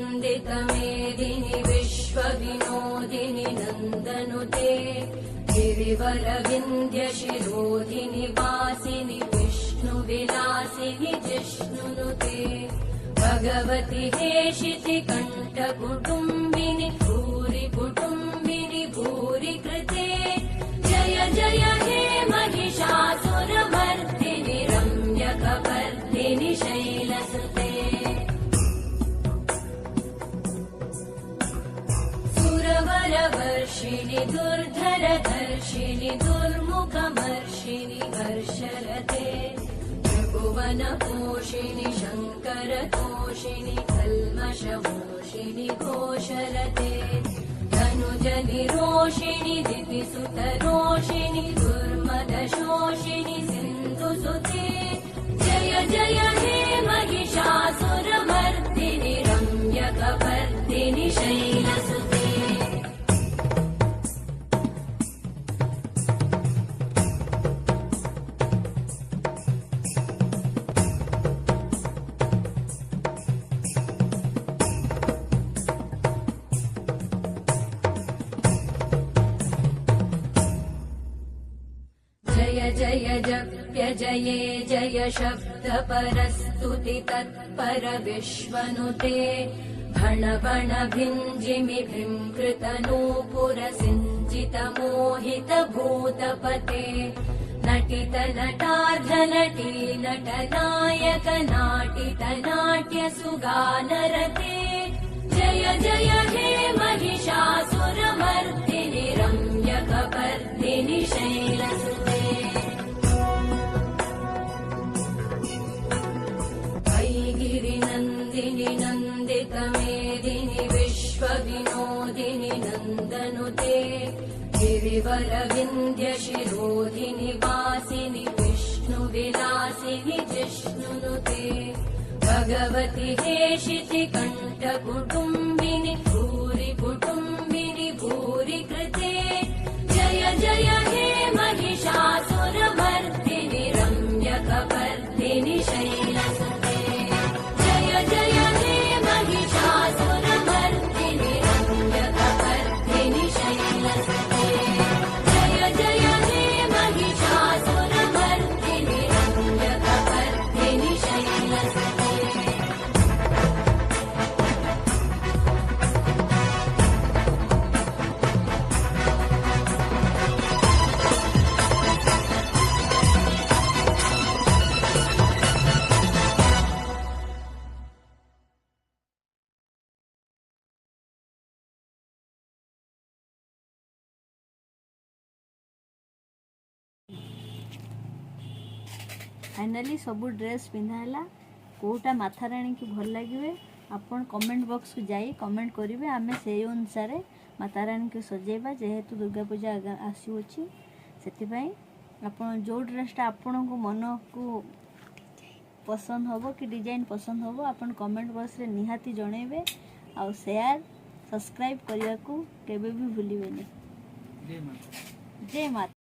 नन्दितमेदिनि विश्वविनोदिनि नन्दनुते गिरिवरविन्ध्यशिरोधिनि वासिनि विष्णुविलासिनि जिष्णुनुते भगवति हेशिति कण्ठकुटुम्बिनि भूरि कुटुम्बिनि भूरि कृते जय जय हे महिषासुरमर्दिनि रम्यकपर्दिनि शैलसुते सुरवरवर्षिणि दुर्धरधर्षिणि दुर्मुखमर्षिणि हर्षरते त्रिभुवनपोषिणि शङ्करतोषिणि कल्मषमोषिणि घोषरते धनुजनिरोषिणि दितिसुतरोषिणि दुर्मदशोषिणि सिन्धुसुते जय जय हे महिषासुरमर्दिनि रम्यकपर्दिनि शैलसुते जय जय जप्य जये जय शब्दपरस्तुति तत्पर विश्वनुते भण भण भिञ्जिमि भृङ्कृतनूपुर सिञ्चित मोहित भूतपते नटित नटार्ध नटी नटनायक नाटित नाट्य सुगानरते जय जय हे महिषासुरमर्दिनि रम्यकपर्दिनि शैलसुते गिरिनन्दिनि नन्दितमेदिनि विश्वविनोदिनि नन्दनुते गिरिवरविन्ध्यशिरोधिनि वासिनि विष्णुविलासिनि जिष्णुनुते भगवति हेशिति कण्ठकुटुम्बिनि भूरि कुटुम्बिनि भूरि कृते जय जय हे महिषासुरमर्दिनि रम्यकपर्दिनि शैलसुते जय जय हे महिषासुरमर्दिनि रम्यकपर्दिनि शैलसुते जय जय हे महिषासुरमर्दिनि रम्यकपर्दिनि शैलसुते फाइनाली सब ड्रेस पिंधाला कोटा माथाराणी की भल लगे आपन कमेंट बॉक्स को जाई कमेंट करेंगे आम से अनुसार माताराणी को सजेबा जेहेतु दुर्गा पूजा आसुची से आप जो ड्रेसटा आपण को मन को पसंद होबो कि डिजाइन पसंद होबो आपन कमेंट बॉक्स रे निहाती जणेबे आ शेयर सब्सक्राइब करने को केबे भी भूलिबेनी। जय माता।